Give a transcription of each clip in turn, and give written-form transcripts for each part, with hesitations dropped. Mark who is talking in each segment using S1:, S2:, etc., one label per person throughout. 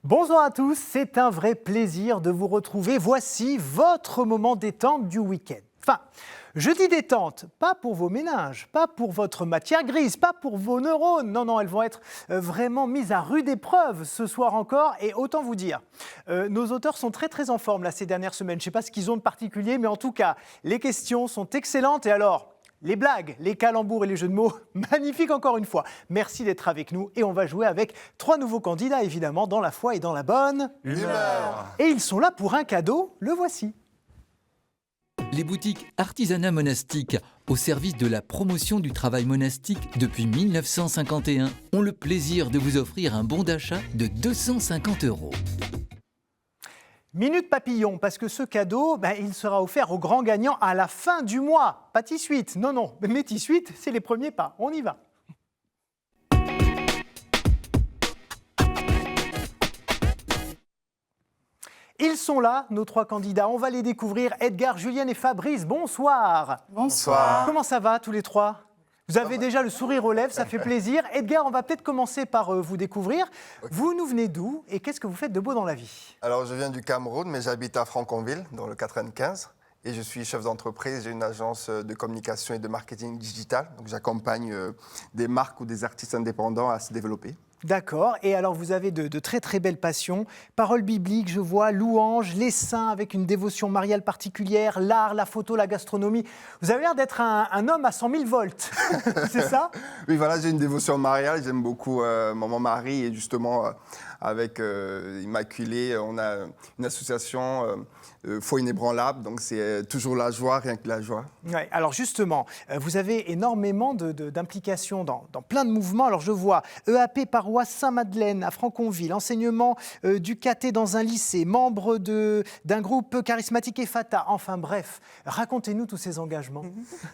S1: Bonjour à tous, c'est un vrai plaisir de vous retrouver. Voici votre moment détente du week-end. Enfin, je dis détente, pas pour vos méninges, pas pour votre matière grise, pas pour vos neurones. Non, elles vont être vraiment mises à rude épreuve ce soir encore. Et autant vous dire, nos auteurs sont très en forme là, ces dernières semaines. Je ne sais pas ce qu'ils ont de particulier, mais en tout cas, les questions sont excellentes. Et alors, les blagues, les calembours et les jeux de mots, magnifiques encore une fois. Merci d'être avec nous et on va jouer avec 3 nouveaux candidats, évidemment, dans la foi et dans la bonne
S2: humeur.
S1: Et ils sont là pour un cadeau, le voici.
S3: Les boutiques Artisanat Monastique, au service de la promotion du travail monastique depuis 1951, ont le plaisir de vous offrir un bon d'achat de 250 €.
S1: Minute papillon, parce que ce cadeau, il sera offert aux grands gagnants à la fin du mois. Pas T-Suite, non, mais T-Suite, c'est les premiers pas. On y va. Ils sont là, nos 3 candidats. On va les découvrir. Edgar, Julienne et Fabrice, bonsoir.
S2: Bonsoir.
S1: Comment ça va tous les 3 ? Vous avez déjà le sourire aux lèvres, ça fait plaisir. Edgar, on va peut-être commencer par vous découvrir. Okay. Vous nous venez d'où et qu'est-ce que vous faites de beau dans la vie ?
S2: Alors, je viens du Cameroun, mais j'habite à Franconville, dans le 95. Et je suis chef d'entreprise. J'ai une agence de communication et de marketing digital. Donc, j'accompagne des marques ou des artistes indépendants à se développer.
S1: D'accord. Et alors, vous avez de très belles passions. Paroles bibliques, je vois, louanges, les saints avec une dévotion mariale particulière, l'art, la photo, la gastronomie. Vous avez l'air d'être un homme à 100 000 volts. C'est ça ?
S2: Oui, voilà, j'ai une dévotion mariale. J'aime beaucoup mon mari. Et justement, avec Immaculée, on a une association Foi inébranlable. Donc, c'est toujours la joie, rien que la joie.
S1: Ouais, alors justement, vous avez énormément d'implications dans plein de mouvements. Alors, je vois EAP Paroisse Saint-Madeleine à Franconville, enseignement du caté dans un lycée, membre d'un groupe charismatique Ephata. Enfin bref, racontez-nous tous ces engagements.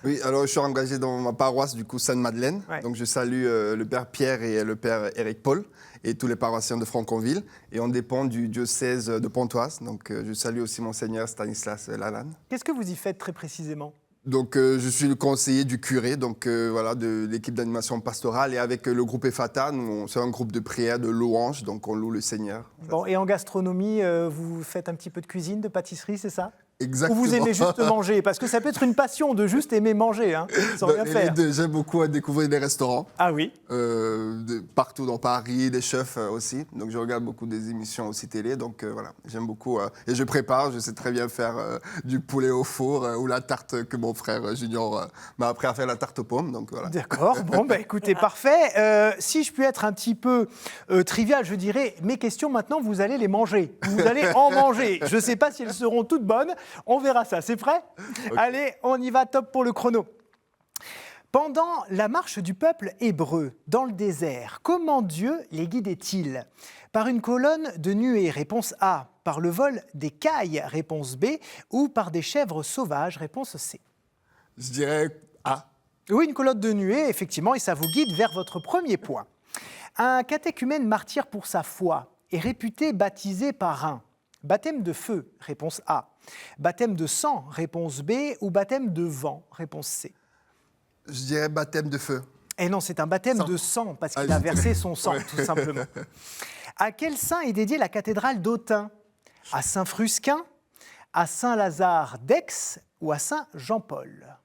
S2: Oui, alors je suis engagé dans ma paroisse du coup Sainte-Madeleine. Ouais. Donc je salue le père Pierre et le père Éric Paul et tous les paroissiens de Franconville. Et on dépend du diocèse de Pontoise. Donc je salue aussi monseigneur Stanislas Lalanne.
S1: Qu'est-ce que vous y faites très précisément ?
S2: Donc, je suis le conseiller du curé, donc voilà, de l'équipe d'animation pastorale. Et avec le groupe Ephata, c'est un groupe de prière, de louanges, donc on loue le Seigneur.
S1: Bon, et en gastronomie, vous faites un petit peu de cuisine, de pâtisserie, c'est ça ?
S2: Exactement.
S1: Ou vous aimez juste manger ? Parce que ça peut être une passion de juste aimer manger, sans rien faire.
S2: J'aime beaucoup découvrir des restaurants.
S1: Ah oui ?
S2: Partout dans Paris, des chefs aussi. Donc je regarde beaucoup des émissions aussi télé. Donc voilà, j'aime beaucoup. Et je prépare, je sais très bien faire du poulet au four ou la tarte que mon frère Junior m'a appris à faire, la tarte aux pommes. Donc voilà.
S1: D'accord, bon écoutez, parfait. Si je puis être un petit peu trivial, je dirais, mes questions maintenant, vous allez les manger. Vous allez en manger. Je ne sais pas si elles seront toutes bonnes. On verra ça, c'est prêt ? Okay. Allez, on y va, top pour le chrono. Pendant la marche du peuple hébreu dans le désert, comment Dieu les guidait-il ? Par une colonne de nuée, réponse A. Par le vol d'écailles, réponse B. Ou par des chèvres sauvages, réponse C.
S2: Je dirais A.
S1: Oui, une colonne de nuée, effectivement, et ça vous guide vers votre premier point. Un catéchumène martyr pour sa foi est réputé baptisé par un baptême de feu, réponse A. Baptême de sang, réponse B. Ou baptême de vent, réponse C.
S2: Je dirais baptême de feu.
S1: Et non, c'est un baptême de sang, parce qu'il a versé son sang, tout simplement. À quel saint est dédiée la cathédrale d'Autun ? À saint Frusquin, à saint Lazare d'Aix ou à saint Jean-Paul ?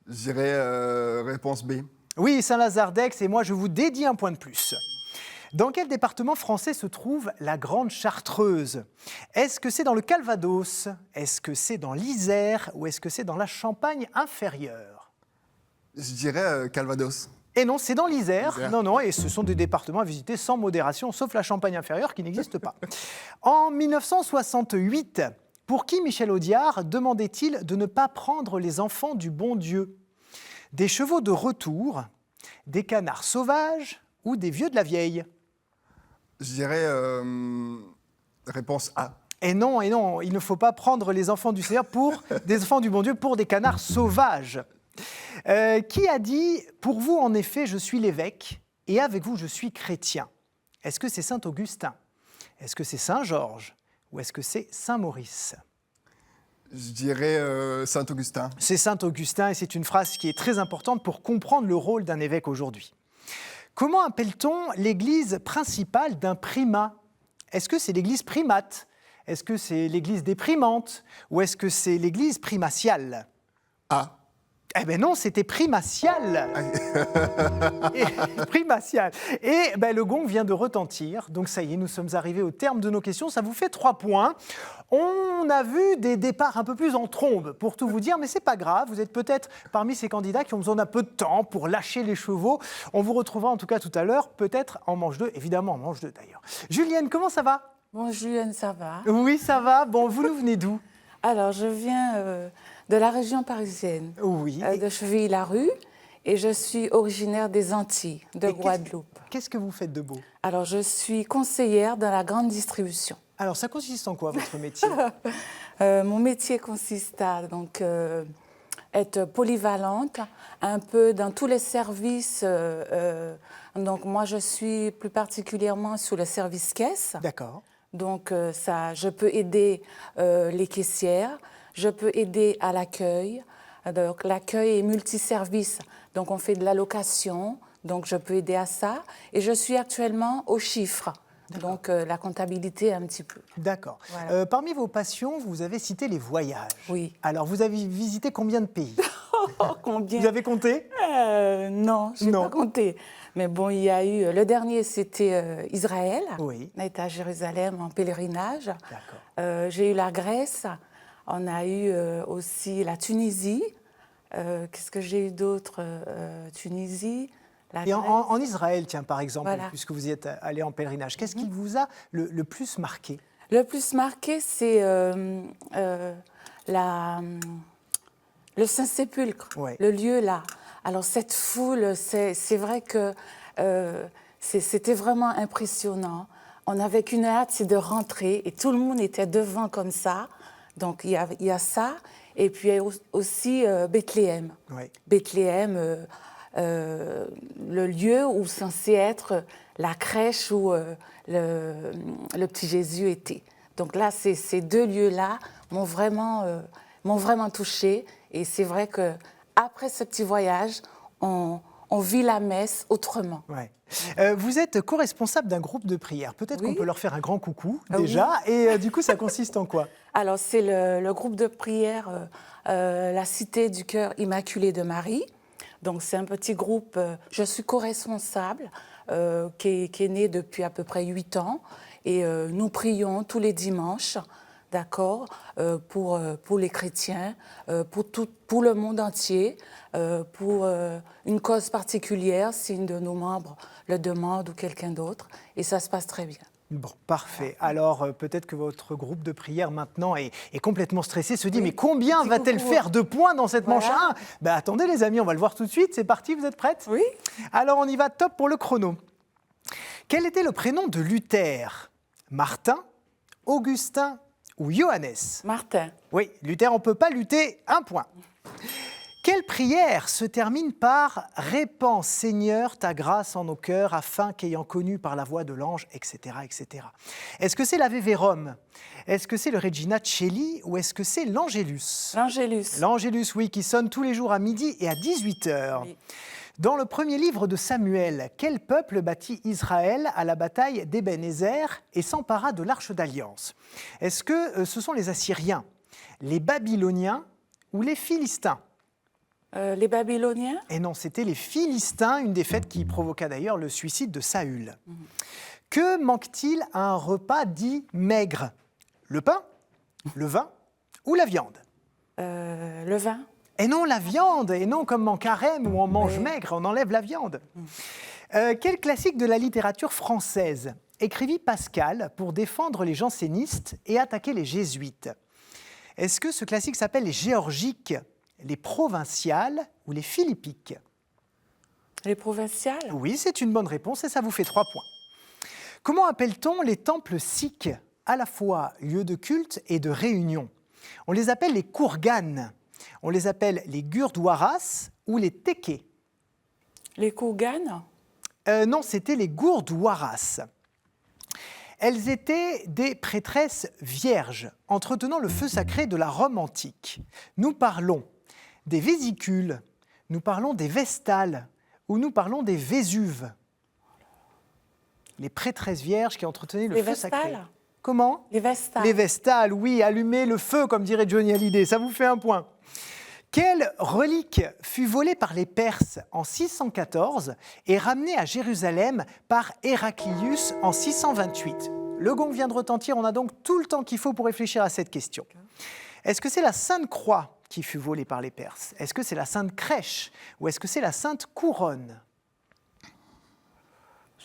S2: Je dirais réponse B.
S1: Oui, saint Lazare d'Aix, et moi je vous dédie un point de plus. Dans quel département français se trouve la Grande Chartreuse ? Est-ce que c'est dans le Calvados ? Est-ce que c'est dans l'Isère ? Ou est-ce que c'est dans la Champagne inférieure ?
S2: Je dirais Calvados.
S1: Et non, c'est dans l'Isère. Non, et ce sont des départements à visiter sans modération, sauf la Champagne inférieure qui n'existe pas. En 1968, pour qui Michel Audiard demandait-il de ne pas prendre les enfants du bon Dieu ? Des chevaux de retour, des canards sauvages ou des vieux de la vieille ?
S2: Je dirais réponse A.
S1: Et non, il ne faut pas prendre les enfants du Seigneur des enfants du bon Dieu pour des canards sauvages. Qui a dit « Pour vous, en effet, je suis l'évêque, et avec vous, je suis chrétien ». Est-ce que c'est saint Augustin ? Est-ce que c'est saint Georges ? Ou est-ce que c'est saint Maurice ?
S2: Je dirais saint Augustin.
S1: C'est saint Augustin, et c'est une phrase qui est très importante pour comprendre le rôle d'un évêque aujourd'hui. Comment appelle-t-on l'église principale d'un primat ? Est-ce que c'est l'église primate? Est-ce que c'est l'église déprimante? Ou est-ce que c'est l'église primatiale?
S2: Ah,
S1: Eh bien non, c'était primatial. Primatial. Et ben, le gong vient de retentir. Donc ça y est, nous sommes arrivés au terme de nos questions. Ça vous fait 3 points. On a vu des départs un peu plus en trombe, pour tout vous dire, mais c'est pas grave. Vous êtes peut-être parmi ces candidats qui ont besoin d'un peu de temps pour lâcher les chevaux. On vous retrouvera en tout cas tout à l'heure, peut-être en manche 2, évidemment en manche 2 d'ailleurs. Julienne, comment ça va?
S4: Bon, Julienne, ça va?
S1: Oui, ça va. Bon, vous nous venez d'où?
S4: Alors, je viens de la région parisienne,
S1: Oui.
S4: de Chevilly-la-Rue, et je suis originaire des Antilles, de
S1: Et
S4: Guadeloupe.
S1: Qu'est-ce que vous faites de beau?
S4: Alors, je suis conseillère dans la grande distribution.
S1: Alors, ça consiste en quoi, votre métier?
S4: Mon métier consiste à être polyvalente, un peu dans tous les services. Donc, moi, je suis plus particulièrement sur le service caisse.
S1: D'accord.
S4: Donc, je peux aider les caissières, je peux aider à l'accueil. Donc, l'accueil est multiservice. Donc, on fait de la location, donc je peux aider à ça. Et je suis actuellement aux chiffres, donc la comptabilité un petit peu.
S1: D'accord.
S4: Voilà.
S1: Parmi vos passions, vous avez cité les voyages.
S4: Oui.
S1: Alors, vous avez visité combien de pays?
S4: Oh, combien?
S1: Vous avez compté?
S4: Non, je n'ai
S1: Non.
S4: pas compté. Mais bon, il y a eu... Le dernier, c'était Israël.
S1: Oui.
S4: On a été à Jérusalem en pélerinage.
S1: D'accord.
S4: J'ai eu la Grèce. On a eu aussi la Tunisie. Qu'est-ce que j'ai eu d'autre? Tunisie, la
S1: Et
S4: Grèce.
S1: en Israël, tiens, par exemple,
S4: Voilà.
S1: puisque vous y êtes allé en pèlerinage, qu'est-ce qui vous a le plus marqué?
S4: Le plus marqué, c'est le Saint-Sépulcre,
S1: Ouais.
S4: le lieu là. Alors cette foule, c'est vrai que c'était vraiment impressionnant. On n'avait qu'une hâte, c'est de rentrer et tout le monde était devant comme ça. Donc il y a ça. Et puis il y a aussi Bethléem.
S1: Ouais.
S4: Bethléem, le lieu où censé être la crèche où le petit Jésus était. Donc là, ces 2 lieux-là m'ont vraiment touchée. Et c'est vrai qu'après ce petit voyage, on vit la messe autrement.
S1: Ouais. Vous êtes co-responsable d'un groupe de prière. Peut-être
S4: Oui.
S1: qu'on peut leur faire un grand coucou
S4: Ah
S1: déjà. Et du coup, ça consiste en quoi?
S4: Alors, c'est le groupe de prière La Cité du Cœur Immaculé de Marie. Donc, c'est un petit groupe, je suis co-responsable, qui est né depuis à peu près 8 ans. Et nous prions tous les dimanches, d'accord, pour les chrétiens, pour le monde entier, pour une cause particulière, si une de nos membres le demande ou quelqu'un d'autre. Et ça se passe très bien.
S1: Bon, parfait. Alors, peut-être que votre groupe de prière maintenant est complètement stressé, se dit mais combien
S4: Petit
S1: va-t-elle
S4: coucou.
S1: faire de points dans cette
S4: Voilà.
S1: manche 1? Ben, attendez les amis, on va le voir tout de suite. C'est parti, vous êtes prêtes?
S4: Oui.
S1: Alors, on y va, top pour le chrono. Quel était le prénom de Luther? Martin, Augustin ou Johannes?
S4: Martin.
S1: Oui, Luther, on ne peut pas lutter, 1 point. Quelle prière se termine par « Répands, Seigneur, ta grâce en nos cœurs, afin qu'ayant connu par la voix de l'ange, etc. etc. » Est-ce que c'est l'Ave Verum? Est-ce que c'est le Regina Coeli ou est-ce que c'est l'Angélus?
S4: L'Angélus.
S1: L'Angélus, oui, qui sonne tous les jours à midi et à 18h.
S4: Oui.
S1: Dans le premier livre de Samuel, quel peuple battit Israël à la bataille d'Ébenezer et s'empara de l'Arche d'Alliance? Est-ce que ce sont les Assyriens, les Babyloniens ou les Philistins?
S4: Les Babyloniens.
S1: Et non, c'était les Philistins, une défaite qui provoqua d'ailleurs le suicide de Saül. Que manque-t-il à un repas dit maigre? Le pain, le vin ou la viande?
S4: Le vin.
S1: Et non, la viande, et non comme en carême où on mange
S4: Oui.
S1: maigre, on enlève la viande. Quel classique de la littérature française écrivit Pascal pour défendre les jansénistes et attaquer les jésuites? Est-ce que ce classique s'appelle les Géorgiques, les Provinciales ou les Philippiques?
S4: Les provinciales.
S1: Oui, c'est une bonne réponse et ça vous fait 3 points. Comment appelle-t-on les temples sikhs, à la fois lieux de culte et de réunion? On les appelle les Kourganes, on les appelle les Gurdwaras ou les Tekés.
S4: Les Kourganes.
S1: Non, c'était les Gurdwaras. Elles étaient des prêtresses vierges, entretenant le feu sacré de la Rome antique. Nous parlons des vésicules, nous parlons des vestales, ou nous parlons des Vésuves. les prêtresses vierges qui entretenaient le
S4: Les
S1: feu sacré.
S4: Vestales.
S1: Comment?
S4: Les Vestales.
S1: Les Vestales, oui, allumer le feu, comme dirait Johnny Hallyday, ça vous fait un point. Quelle relique fut volée par les Perses en 614 et ramenée à Jérusalem par Héraclius en 628? Le gong vient de retentir, on a donc tout le temps qu'il faut pour réfléchir à cette question. Est-ce que c'est la Sainte Croix qui fut volée par les Perses? Est-ce que c'est la Sainte Crèche? Ou est-ce que c'est la Sainte Couronne?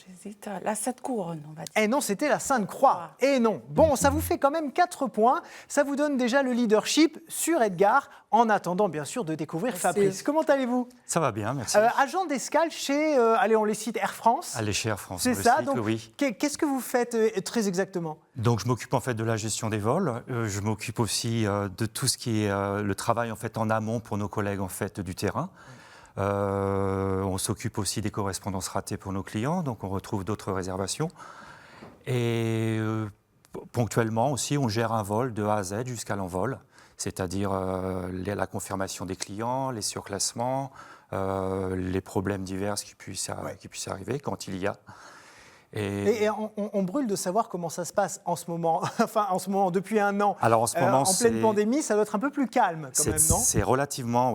S4: J'hésite. La Sainte Couronne, on va dire.
S1: Eh non, c'était la Sainte Croix. Eh non. Bon, ça vous fait quand même 4 points. Ça vous donne déjà le leadership sur Edgar, en attendant bien sûr de découvrir
S4: Merci.
S1: Fabrice. Comment allez-vous?
S5: Ça va bien, merci.
S1: Agent d'escale chez, allez, on les cite, Air France.
S5: Allez chez Air France.
S1: C'est
S5: on le
S1: ça,
S5: cite,
S1: donc
S5: oui.
S1: qu'est-ce que vous faites très exactement?
S5: Donc je m'occupe en fait de la gestion des vols. Je m'occupe aussi de tout ce qui est le travail en fait en amont pour nos collègues en fait du terrain. On s'occupe aussi des correspondances ratées pour nos clients, donc on retrouve d'autres réservations. Et ponctuellement aussi, on gère un vol de A à Z jusqu'à l'envol, c'est-à-dire la confirmation des clients, les surclassements, les problèmes divers qui puissent arriver quand il y a.
S1: Et on brûle de savoir comment ça se passe en ce moment, enfin en ce moment, depuis un an.
S5: Alors en ce moment,
S1: en pleine pandémie, ça doit être un peu plus calme quand même, non?
S5: C'est relativement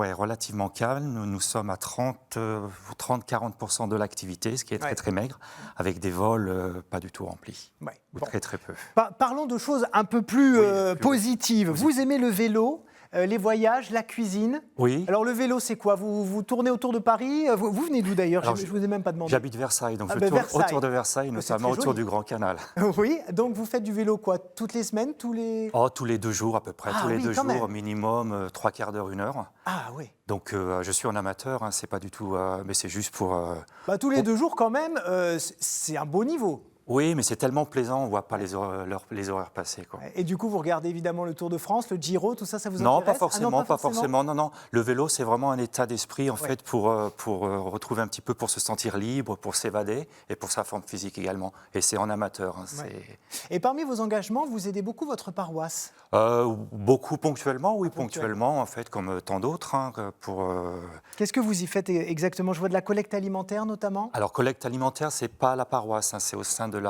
S5: calme. Nous sommes à 30-40% de l'activité, ce qui est très très maigre, avec des vols pas du tout remplis, ou
S1: Bon.
S5: très très peu.
S1: Parlons de choses un peu plus positives. Vous aimez le vélo, les voyages, la cuisine.
S5: Oui.
S1: Alors le vélo, c'est quoi? Vous tournez autour de Paris? Vous venez d'où d'ailleurs?
S5: Alors,
S1: Je ne vous ai même pas demandé.
S5: J'habite Versailles, donc je
S1: ben,
S5: tourne
S1: Versailles.
S5: autour de Versailles,
S1: C'est
S5: notamment
S1: très
S5: autour
S1: joli.
S5: du Grand Canal.
S1: Oui, donc vous faites du vélo quoi? Toutes les semaines, tous les...
S5: Oh, tous les 2 jours à peu près,
S1: Ah
S5: tous les
S1: oui,
S5: 2
S1: quand
S5: jours,
S1: même.
S5: au minimum 3/4 d'heure, 1 heure.
S1: Ah oui.
S5: Donc je suis un amateur, hein, c'est pas du tout, mais c'est juste pour...
S1: Tous les 2 jours quand même, c'est un beau niveau.
S5: Oui, mais c'est tellement plaisant, on ne voit pas les horaires passer, quoi.
S1: Et du coup, vous regardez évidemment le Tour de France, le Giro, tout ça, ça vous
S5: Non,
S1: intéresse?
S5: pas forcément, pas forcément. Non. Le vélo, c'est vraiment un état d'esprit en fait pour retrouver un petit peu, pour se sentir libre, pour s'évader et pour sa forme physique également. Et c'est en amateur. Hein,
S1: Et parmi vos engagements, vous aidez beaucoup votre paroisse?
S5: Beaucoup ponctuellement, oui, ponctuellement en fait, comme tant d'autres. Hein,
S1: Qu'est-ce que vous y faites exactement? Je vois de la collecte alimentaire notamment.
S5: Alors, collecte alimentaire, c'est pas la paroisse, hein, c'est au sein du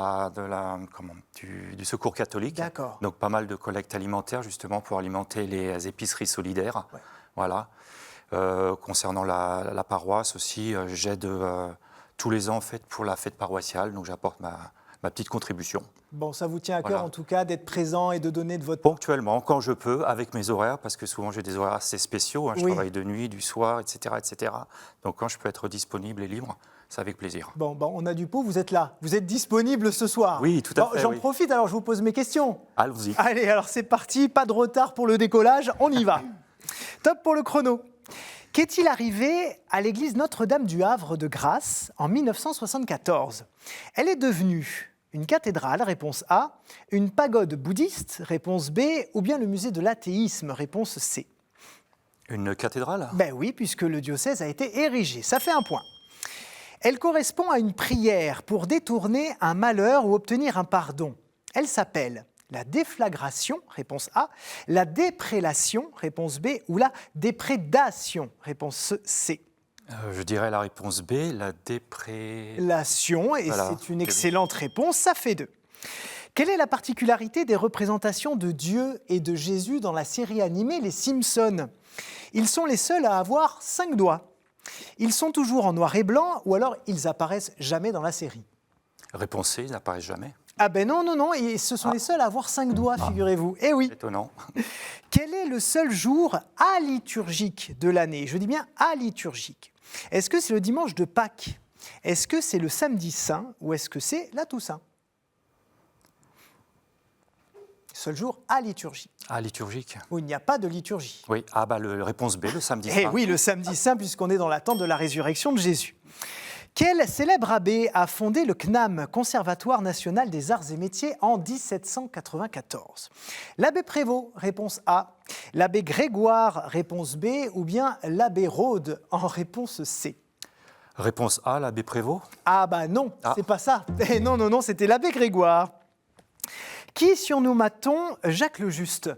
S5: Secours catholique.
S1: D'accord.
S5: Donc, pas mal de collecte alimentaire, justement, pour alimenter les épiceries solidaires.
S1: Ouais.
S5: Voilà. Concernant la paroisse aussi, j'aide tous les ans, en fait, pour la fête paroissiale. Donc, j'apporte ma petite contribution.
S1: Bon, ça vous tient à cœur
S5: Voilà.
S1: en tout cas d'être présent et de donner de votre...
S5: Ponctuellement, quand je peux, avec mes horaires, parce que souvent j'ai des horaires assez spéciaux. Hein, je
S1: Oui.
S5: travaille de nuit, du soir, etc., etc. Donc, quand je peux être disponible et libre, c'est avec plaisir.
S1: Bon, on a du pot, vous êtes là. Vous êtes disponible ce soir.
S5: Oui, tout à fait,
S1: J'en
S5: oui.
S1: profite, alors je vous pose mes questions.
S5: Allons-y.
S1: Allez, alors c'est parti, pas de retard pour le décollage, on y va. Top pour le chrono. Qu'est-il arrivé à l'église Notre-Dame du Havre de Grasse en 1974? Elle est devenue une cathédrale, réponse A, une pagode bouddhiste, réponse B, ou bien le musée de l'athéisme, réponse C.
S5: Une cathédrale?
S1: Ben oui, puisque le diocèse a été érigé, ça fait un point. Elle correspond à une prière pour détourner un malheur ou obtenir un pardon. Elle s'appelle la déflagration, réponse A, la déprédation, réponse B, ou la déprédation, réponse C.
S5: Je dirais la réponse B, la déprédation.
S1: Lation, et
S5: Voilà.
S1: c'est une excellente réponse, ça fait 2. Quelle est la particularité des représentations de Dieu et de Jésus dans la série animée Les Simpsons? Ils sont les seuls à avoir 5 doigts. Ils sont toujours en noir et blanc, ou alors ils apparaissent jamais dans la série.
S5: Réponse C, ils n'apparaissent jamais.
S1: Ah ben non, et ce sont les seuls à avoir 5 doigts, figurez-vous. Eh oui.
S5: Étonnant.
S1: Quel est le seul jour aliturgique de l'année? Je dis bien aliturgique. Est-ce que c'est le dimanche de Pâques? Est-ce que c'est le samedi saint? Ou est-ce que c'est la Toussaint? Seul jour aliturgique,
S5: Ah, liturgique.
S1: où il n'y a pas de liturgie.
S5: Oui, réponse B, le samedi
S1: Eh
S5: saint.
S1: oui, le samedi saint, puisqu'on est dans l'attente de la résurrection de Jésus. Quel célèbre abbé a fondé le CNAM, Conservatoire national des arts et métiers, en 1794? L'abbé Prévost, réponse A. L'abbé Grégoire, réponse B. Ou bien l'abbé Rode, en réponse C.
S5: Réponse A, l'abbé Prévost.
S1: Ah bah non,
S5: Ah.
S1: c'est pas ça. Eh non, c'était l'abbé Grégoire. Qui surnomme-t-on Jacques le Juste?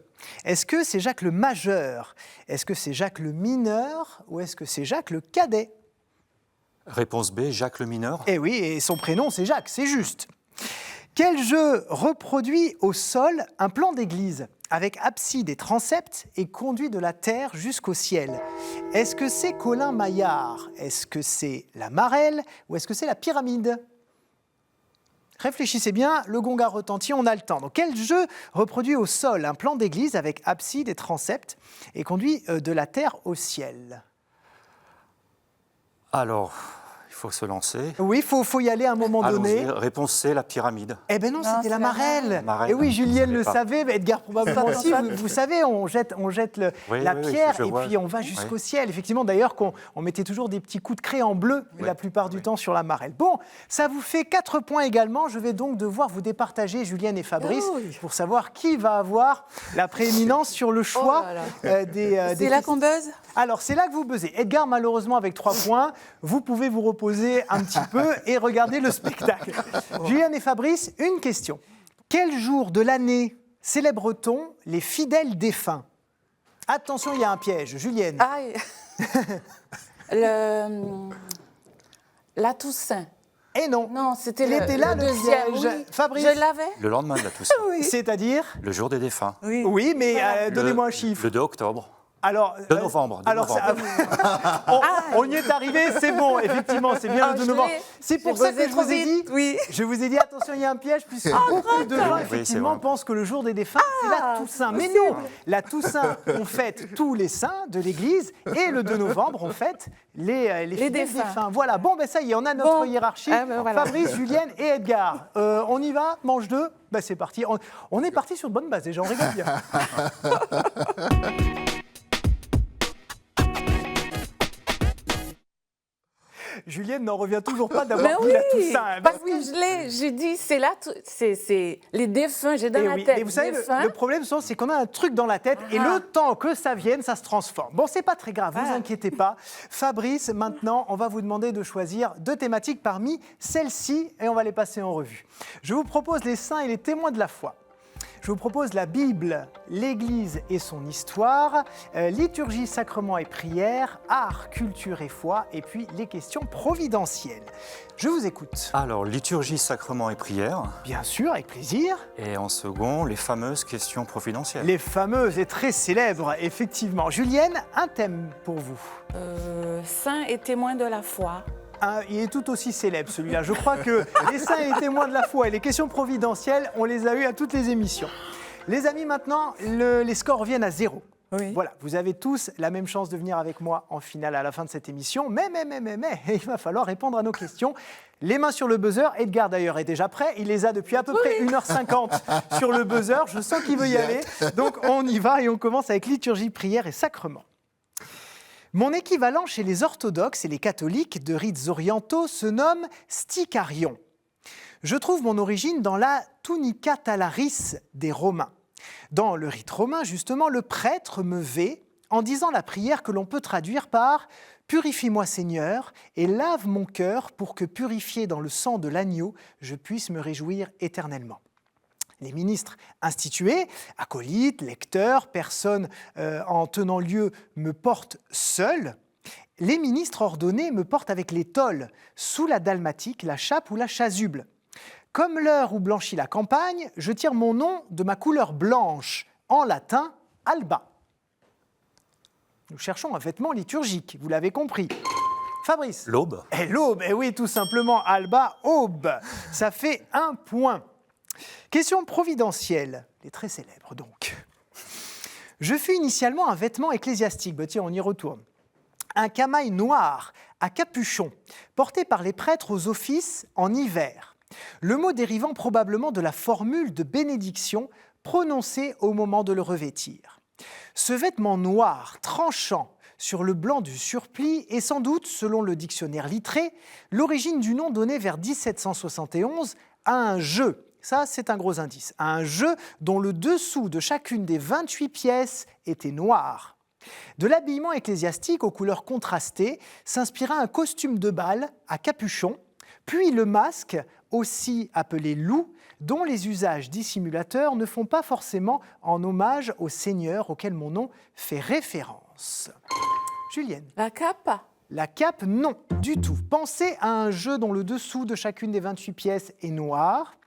S1: Est-ce que c'est Jacques le Majeur? Est-ce que c'est Jacques le Mineur? Ou est-ce que c'est Jacques le Cadet?
S5: Réponse B, Jacques le Mineur.
S1: Eh oui, et son prénom c'est Jacques, c'est juste. Quel jeu reproduit au sol un plan d'église avec abside et transept et conduit de la terre jusqu'au ciel? Est-ce que c'est Colin Maillard? Est-ce que c'est la Marelle? Ou est-ce que c'est la pyramide? Réfléchissez bien, le gong a retenti, on a le temps. Donc, quel jeu reproduit au sol un plan d'église avec abside et transept et conduit de la terre au ciel?
S5: Alors, il faut se lancer.
S1: Oui, faut y aller à un moment donné.
S5: Allons-y. Réponse C, la pyramide.
S1: Eh ben non,
S4: Non,
S1: c'était
S4: c'est
S1: la
S4: la
S1: Marelle.
S5: Marelle.
S1: Et oui,
S5: Je
S1: Julienne
S5: savais
S1: le
S5: pas.
S1: savait, Edgar probablement aussi. Vous savez, on jette la
S5: oui,
S1: pierre
S5: je
S1: et
S5: vois.
S1: puis on va jusqu'au
S5: Oui.
S1: ciel. Effectivement, d'ailleurs, on mettait toujours des petits coups de crayon bleu la plupart du temps sur la Marelle. Bon, ça vous fait 4 points également. Je vais donc devoir vous départager, Julienne et Fabrice,
S4: Oh oui.
S1: pour savoir qui va avoir la prééminence sur le choix
S4: Oh là
S1: des
S4: C'est là qu'on buzz?
S1: Alors, c'est là que vous buzzez. Edgar, malheureusement, avec 3 points, vous pouvez vous reposer un petit peu et regarder le spectacle. Julienne et Fabrice, une question. Quel jour de l'année célèbre-t-on les fidèles défunts? Attention, il y a un piège. Julienne.
S4: Aïe. La Toussaint.
S1: Et non.
S4: Non, c'était
S1: Il était là, le
S4: deuxième.
S1: piège.
S4: Oui.
S1: Fabrice.
S4: Je l'avais.
S5: Le lendemain de la Toussaint.
S1: C'est-à-dire?
S5: Le jour des défunts.
S1: Oui, mais donnez-moi un chiffre.
S5: Le 2 octobre.
S1: Alors,
S5: 2 novembre. 2
S1: alors,
S5: novembre.
S1: on y est arrivé, c'est bon, effectivement, c'est bien
S4: Ah,
S1: le 2
S4: je
S1: novembre.
S4: l'ai.
S1: C'est pour
S4: J'ai
S1: ça que
S4: buzzé
S1: je
S4: trop
S1: vous ai dit,
S4: vite, oui.
S1: je vous ai dit, attention, il y a un piège, puisque beaucoup de gens,
S5: Oui,
S1: effectivement,
S5: c'est vrai.
S1: pensent que le jour des défunts, c'est la Toussaint. Mais non, la Toussaint, on fête tous les saints de l'Église, et le 2 novembre, on fête les fidèles
S4: défunts.
S1: défunts. Voilà, bon, ben ça y est, on a notre
S4: Bon.
S1: hiérarchie.
S4: Ah, ben voilà.
S1: Fabrice, Julienne et Edgar. On y va, manche 2, ben c'est parti. On est parti sur de bonnes bases, déjà, on rigole bien. Julienne n'en revient toujours pas
S4: Mais
S1: d'avoir
S4: oui,
S1: vu la Toussaint.
S4: parce que j'ai dit, c'est là, c'est les défunts, j'ai dans
S1: Eh
S4: la
S1: oui,
S4: tête.
S1: mais vous savez,
S4: défunts.
S1: le problème, c'est qu'on a un truc dans la tête et le temps que ça vienne, ça se transforme. Bon, c'est pas très grave, vous inquiétez pas. Fabrice, maintenant, on va vous demander de choisir 2 thématiques parmi celles-ci et on va les passer en revue. Je vous propose les saints et les témoins de la foi. Je vous propose la Bible, l'Église et son histoire, liturgie, sacrement et prière, art, culture et foi, et puis les questions providentielles. Je vous écoute.
S5: Alors, liturgie, sacrement et prière.
S1: Bien sûr, avec plaisir.
S5: Et en second, les fameuses questions providentielles.
S1: Les fameuses et très célèbres, effectivement. Julienne, un thème pour vous.
S4: Saints et témoins de la foi.
S1: Il est tout aussi célèbre, celui-là. Je crois que les saints et les témoins de la foi et les questions providentielles, on les a eues à toutes les émissions. Les amis, maintenant, les scores reviennent à 0.
S4: Oui.
S1: Voilà, vous avez tous la même chance de venir avec moi en finale à la fin de cette émission. Mais, il va falloir répondre à nos questions. Les mains sur le buzzer. Edgar, d'ailleurs, est déjà prêt. Il les a depuis à peu près 1h50 sur le buzzer. Je sens qu'il veut y aller. Donc, on y va et on commence avec liturgie, prière et sacrement. Mon équivalent chez les orthodoxes et les catholiques de rites orientaux se nomme sticarion. Je trouve mon origine dans la tunica talaris des Romains. Dans le rite romain, justement, le prêtre me vêt en disant la prière que l'on peut traduire par « Purifie-moi Seigneur et lave mon cœur pour que, purifié dans le sang de l'agneau, je puisse me réjouir éternellement ». Les ministres institués, acolytes, lecteurs, personnes en tenant lieu me portent seuls. Les ministres ordonnés me portent avec les tolles, sous la dalmatique, la chape ou la chasuble. Comme l'heure où blanchit la campagne, je tire mon nom de ma couleur blanche, en latin alba. Nous cherchons un vêtement liturgique, vous l'avez compris. Fabrice.
S5: L'aube.
S1: Et l'aube, eh oui, tout simplement, alba, aube. Ça fait 1 point. Question providentielle, les très célèbres donc. Je fus initialement un vêtement ecclésiastique, bah tiens, on y retourne. Un camail noir à capuchon, porté par les prêtres aux offices en hiver. Le mot dérivant probablement de la formule de bénédiction prononcée au moment de le revêtir. Ce vêtement noir, tranchant, sur le blanc du surplis est sans doute, selon le dictionnaire Littré, l'origine du nom donné vers 1771 à un jeu. Ça, c'est un gros indice. Un jeu dont le dessous de chacune des 28 pièces était noir. De l'habillement ecclésiastique aux couleurs contrastées s'inspira un costume de bal à capuchon, puis le masque, aussi appelé loup, dont les usages dissimulateurs ne font pas forcément en hommage au seigneur auquel mon nom fait référence. Julienne.
S4: La cape.
S1: La cape, non, du tout. Pensez à un jeu dont le dessous de chacune des 28 pièces est noir.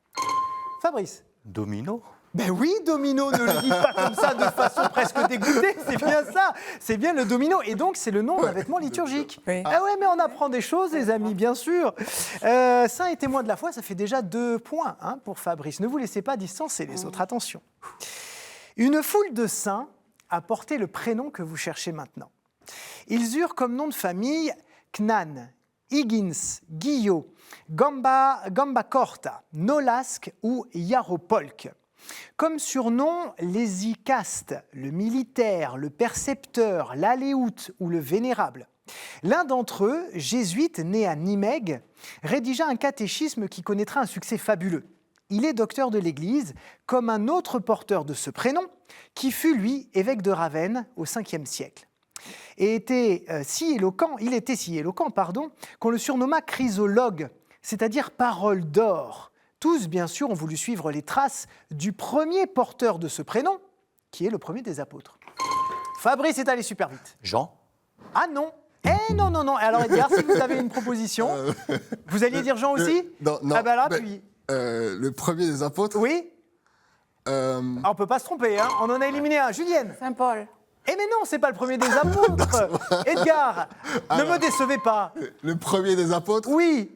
S1: Fabrice?
S5: Domino.
S1: Ben oui, domino, ne le dis pas comme ça de façon presque dégoûtée, c'est bien ça, c'est bien le domino. Et donc, c'est le nom d'un vêtement liturgique.
S4: Oui.
S1: Ah ouais, mais on apprend des choses, les amis, bien sûr. Saint et témoin de la foi, ça fait déjà 2 points pour Fabrice. Ne vous laissez pas distancer les autres, attention. Une foule de saints a porté le prénom que vous cherchez maintenant. Ils eurent comme nom de famille Cnan, Higgins, Guillot, Gambacorta, Nolasque ou Yaropolk. Comme surnom, les Icastes, le militaire, le percepteur, l'aléoute ou le vénérable. L'un d'entre eux, jésuite né à Nimègue, rédigea un catéchisme qui connaîtra un succès fabuleux. Il est docteur de l'Église, comme un autre porteur de ce prénom, qui fut, lui, évêque de Ravenne au 5e siècle. Et il était si éloquent, qu'on le surnomma chrysologue, c'est-à-dire parole d'or. Tous, bien sûr, ont voulu suivre les traces du premier porteur de ce prénom, qui est le premier des apôtres. Fabrice est allé super vite.
S5: Jean.
S1: Ah non. Non. Alors Edgar, si vous avez une proposition, vous alliez dire Jean aussi?
S2: Non.
S1: Ah ben là, puis...
S2: Le premier des apôtres.
S1: Oui. Ah, on peut pas se tromper, hein. On en a éliminé un. Julienne.
S4: Saint-Paul.
S1: Eh mais non, c'est pas le premier des apôtres. Edgar, ne me décevez pas.
S2: Le premier des apôtres.
S1: Oui.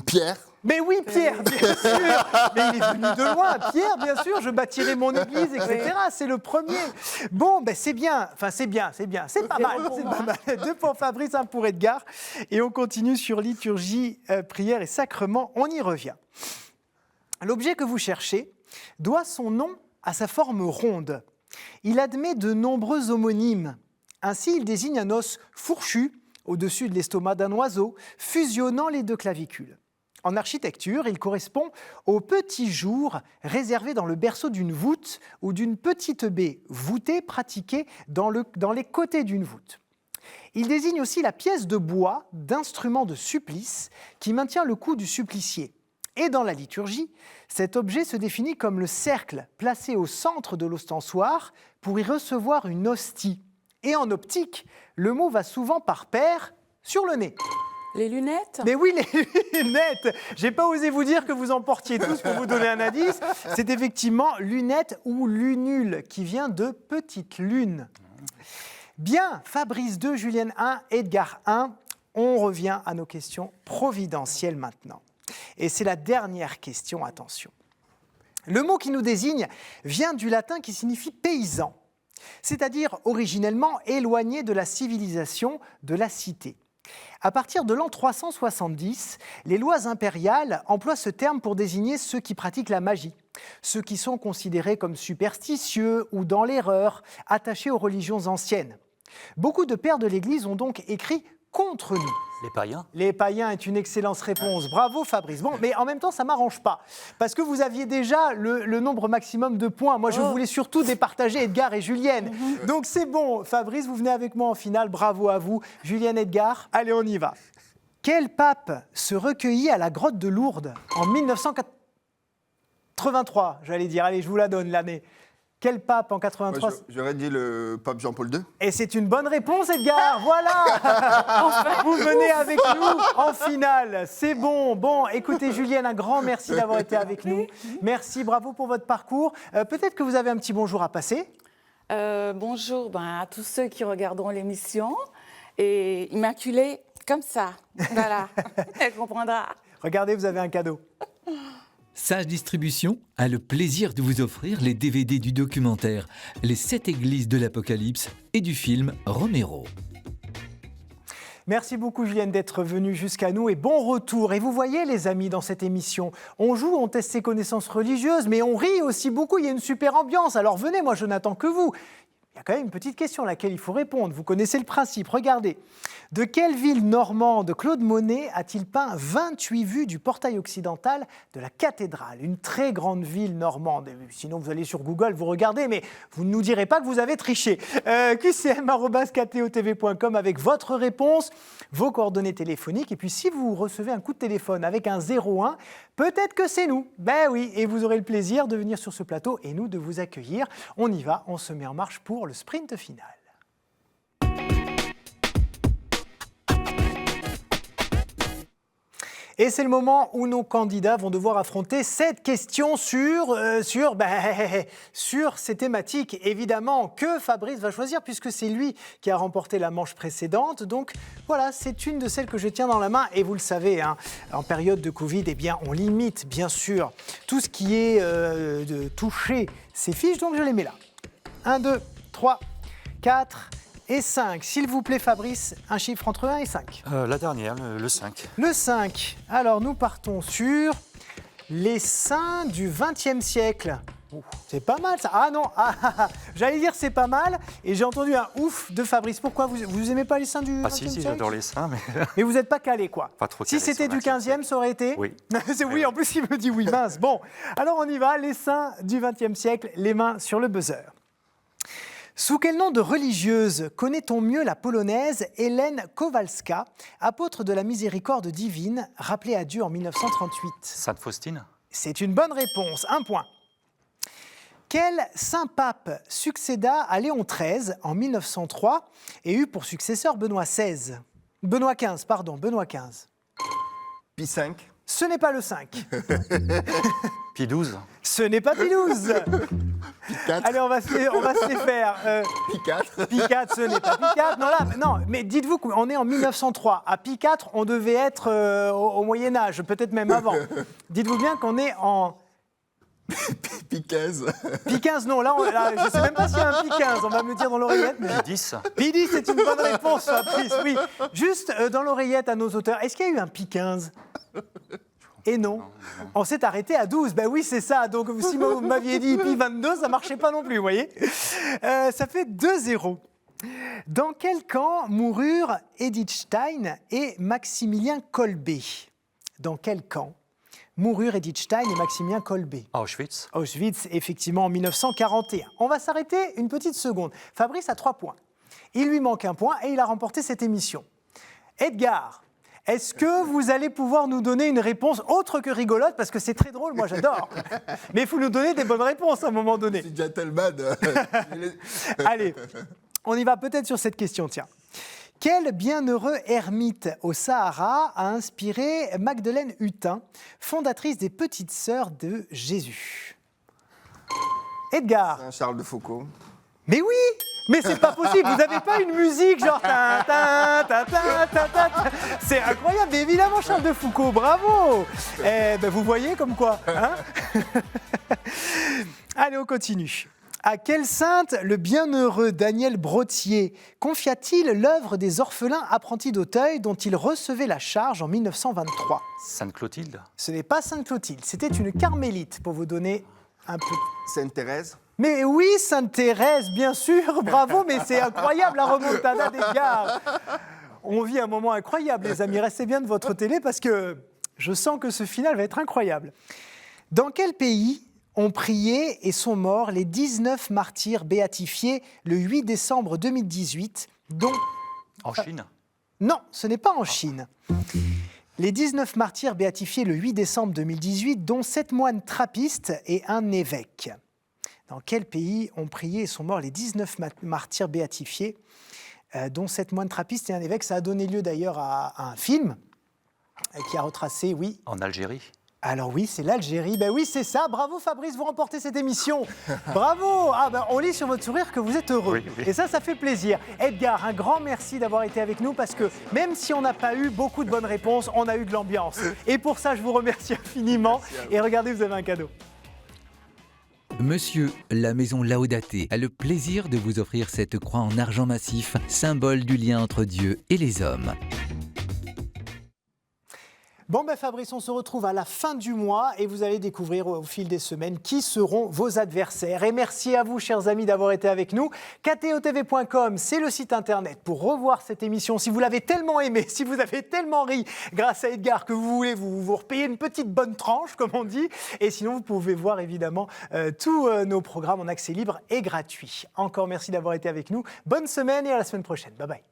S2: Pierre.
S1: Mais oui, Pierre, bien sûr. Mais il est venu de loin. Pierre, bien sûr, je bâtirai mon église, etc. C'est le premier. Bon, ben c'est bien. Enfin, c'est bien. C'est pas mal. C'est pas mal. 2 pour Fabrice, 1 pour Edgar. Et on continue sur liturgie, prière et sacrement. On y revient. L'objet que vous cherchez doit son nom à sa forme ronde. Il admet de nombreux homonymes. Ainsi, il désigne un os fourchu au-dessus de l'estomac d'un oiseau, fusionnant les 2 clavicules. En architecture, il correspond au petit jour réservé dans le berceau d'une voûte ou d'une petite baie voûtée pratiquée dans les côtés d'une voûte. Il désigne aussi la pièce de bois d'instrument de supplice qui maintient le cou du supplicié. Et dans la liturgie, cet objet se définit comme le cercle placé au centre de l'ostensoir pour y recevoir une hostie. Et en optique, le mot va souvent par paire sur le nez.
S4: Les lunettes?
S1: Mais oui, les lunettes. J'ai pas osé vous dire que vous en portiez tous pour vous donner un indice. C'est effectivement lunette ou lunule, qui vient de petite lune. Bien, Fabrice 2, Julienne 1, Edgar 1. On revient à nos questions providentielles maintenant. Et c'est la dernière question, attention. Le mot qui nous désigne vient du latin qui signifie paysan, c'est-à-dire originellement éloigné de la civilisation, de la cité. À partir de l'an 370, les lois impériales emploient ce terme pour désigner ceux qui pratiquent la magie, ceux qui sont considérés comme superstitieux ou dans l'erreur, attachés aux religions anciennes. Beaucoup de pères de l'Église ont donc écrit contre nous.
S5: Les païens.
S1: Les païens est une excellente réponse. Bravo Fabrice. Bon, mais en même temps, ça ne m'arrange pas. Parce que vous aviez déjà le nombre maximum de points. Moi, je voulais surtout départager Edgar et Julienne. Donc c'est bon. Fabrice, vous venez avec moi en finale. Bravo à vous. Julienne, Edgar, allez, on y va. Quel pape se recueillit à la grotte de Lourdes en 1983, j'allais dire. Allez, je vous la donne l'année. Quel pape en 83?
S2: Moi, j'aurais dit le pape Jean-Paul II.
S1: Et c'est une bonne réponse, Edgar. Voilà. Vous venez avec nous en finale. C'est bon. Bon, écoutez, Julienne, un grand merci d'avoir été avec nous. Merci, bravo pour votre parcours. Peut-être que vous avez un petit bonjour à passer.
S4: Bonjour à tous ceux qui regarderont l'émission. Et Immaculée, comme ça. Voilà, elle comprendra.
S1: Regardez, vous avez un cadeau.
S3: Sage Distribution a le plaisir de vous offrir les DVD du documentaire Les 7 églises de l'Apocalypse et du film Romero.
S1: Merci beaucoup Julienne d'être venue jusqu'à nous et bon retour. Et vous voyez les amis, dans cette émission, on joue, on teste ses connaissances religieuses, mais on rit aussi beaucoup, il y a une super ambiance. Alors venez, moi je n'attends que vous. Il y a quand même une petite question à laquelle il faut répondre. Vous connaissez le principe, regardez. De quelle ville normande Claude Monet a-t-il peint 28 vues du portail occidental de la cathédrale? Une très grande ville normande. Sinon, vous allez sur Google, vous regardez, mais vous ne nous direz pas que vous avez triché. qcm@ktotv.com avec votre réponse, vos coordonnées téléphoniques. Et puis, si vous recevez un coup de téléphone avec un 01, peut-être que c'est nous. Ben oui, et vous aurez le plaisir de venir sur ce plateau et nous de vous accueillir. On y va, on se met en marche pour le sprint final. Et c'est le moment où nos candidats vont devoir affronter cette question sur ces thématiques, évidemment, que Fabrice va choisir, puisque c'est lui qui a remporté la manche précédente. Donc voilà, c'est une de celles que je tiens dans la main. Et vous le savez, hein, en période de Covid, eh bien, on limite, bien sûr, tout ce qui est de toucher ces fiches. Donc je les mets là. 1, 2, 3, 4 et 5. S'il vous plaît, Fabrice, un chiffre entre 1 et 5.
S5: La dernière, le 5.
S1: Le 5. Alors, nous partons sur les saints du XXe siècle. C'est pas mal, ça. Ah non, j'allais dire c'est pas mal. Et j'ai entendu un ouf de Fabrice. Pourquoi vous aimez pas les saints du XXe
S5: Si,
S1: siècle?
S5: j'adore les saints, mais...
S1: Mais vous n'êtes pas calé, quoi.
S5: Pas trop
S1: Si
S5: calé
S1: c'était
S5: sur
S1: du
S5: la
S1: 15e, ça aurait été?
S5: Oui.
S1: C'est oui, en plus, il me dit oui, mince. Bon, alors on y va. Les saints du XXe siècle, les mains sur le buzzer. Sous quel nom de religieuse connaît-on mieux la polonaise Hélène Kowalska, apôtre de la miséricorde divine, rappelée à Dieu en 1938?
S5: Sainte Faustine.
S1: C'est une bonne réponse, 1 point. Quel saint pape succéda à Léon XIII en 1903 et eut pour successeur Benoît XV? Benoît XV, pardon, Benoît XV.
S2: Pi 5.
S1: Ce n'est pas le 5.
S5: Pie 12.
S1: Ce n'est pas Pi 12.
S2: Pi 4.
S1: Allez, on va se les faire.
S2: Pi 4.
S1: Pi 4, ce n'est pas Pi 4. Non, mais dites-vous qu'on est en 1903. À Pi 4, on devait être au Moyen-Âge, peut-être même avant. Dites-vous bien qu'on est en...
S2: Pi 15.
S1: Pi 15, non, là, je ne sais même pas s'il y a un Pi 15, on va me dire dans l'oreillette. Mais...
S5: Pie 10.
S1: Pi 10, c'est une bonne réponse, Fabrice, oui. Juste dans l'oreillette à nos auteurs, est-ce qu'il y a eu un Pi 15 ? Et non. On s'est arrêté à 12. Ben oui, c'est ça. Donc, si vous m'aviez dit Pi 22, ça ne marchait pas non plus, vous voyez. Ça fait 2-0. Dans quel camp moururent Edith Stein et Maximilien Kolbe? Dans quel camp moururent Edith Stein et Maximilien Kolbe?
S5: Auschwitz.
S1: Auschwitz, effectivement, en 1941. On va s'arrêter une petite seconde. Fabrice a 3 points. Il lui manque 1 point et il a remporté cette émission. Edgar, est-ce que vous allez pouvoir nous donner une réponse autre que rigolote? Parce que c'est très drôle, moi j'adore. Mais il faut nous donner des bonnes réponses à un moment donné.
S2: C'est gentleman.
S1: Allez, on y va peut-être sur cette question, tiens. Quel bienheureux ermite au Sahara a inspiré Magdeleine Hutin, fondatrice des Petites Sœurs de Jésus? Edgar.
S2: Charles de Foucault.
S1: Mais oui! Mais c'est pas possible, vous n'avez pas une musique genre ta ta ta ta ta ta. C'est incroyable, mais évidemment Charles de Foucault, bravo! Eh ben vous voyez comme quoi, hein? Allez, on continue. À quelle sainte le bienheureux Daniel Brottier confia-t-il l'œuvre des orphelins apprentis d'Auteuil dont il recevait la charge en 1923?
S5: Sainte Clotilde.
S1: Ce n'est pas Sainte Clotilde, c'était une carmélite, pour vous donner un peu...
S2: Sainte Thérèse.
S1: Mais oui, Sainte Thérèse, bien sûr, bravo, mais c'est incroyable la remontada d'Edgar. On vit un moment incroyable, les amis. Restez bien de votre télé parce que je sens que ce final va être incroyable. Dans quel pays ont prié et sont morts les 19 martyrs béatifiés le 8 décembre 2018, dont...
S5: En Chine.
S1: Non, ce n'est pas en Chine. Les 19 martyrs béatifiés le 8 décembre 2018, dont 7 moines trappistes et un évêque. Dans quel pays ont prié et sont morts les 19 martyrs béatifiés, dont 7 moines trappistes et un évêque? Ça a donné lieu d'ailleurs à un film qui a retracé, oui.
S5: En Algérie.
S1: Alors oui, c'est l'Algérie. Ben oui, c'est ça. Bravo Fabrice, vous remportez cette émission. Bravo. Ah ben, on lit sur votre sourire que vous êtes heureux.
S5: Oui, oui.
S1: Et ça fait plaisir. Edgar, un grand merci d'avoir été avec nous parce que même si on n'a pas eu beaucoup de bonnes réponses, on a eu de l'ambiance. Et pour ça, je vous remercie infiniment. Et regardez, vous avez un cadeau.
S3: Monsieur, la maison Laodaté a le plaisir de vous offrir cette croix en argent massif, symbole du lien entre Dieu et les hommes.
S1: Bon ben Fabrice, on se retrouve à la fin du mois et vous allez découvrir au fil des semaines qui seront vos adversaires. Et merci à vous, chers amis, d'avoir été avec nous. ktotv.com, c'est le site internet pour revoir cette émission. Si vous l'avez tellement aimé, si vous avez tellement ri grâce à Edgar que vous voulez vous repayer une petite bonne tranche, comme on dit. Et sinon, vous pouvez voir évidemment tous nos programmes en accès libre et gratuit. Encore merci d'avoir été avec nous. Bonne semaine et à la semaine prochaine. Bye bye.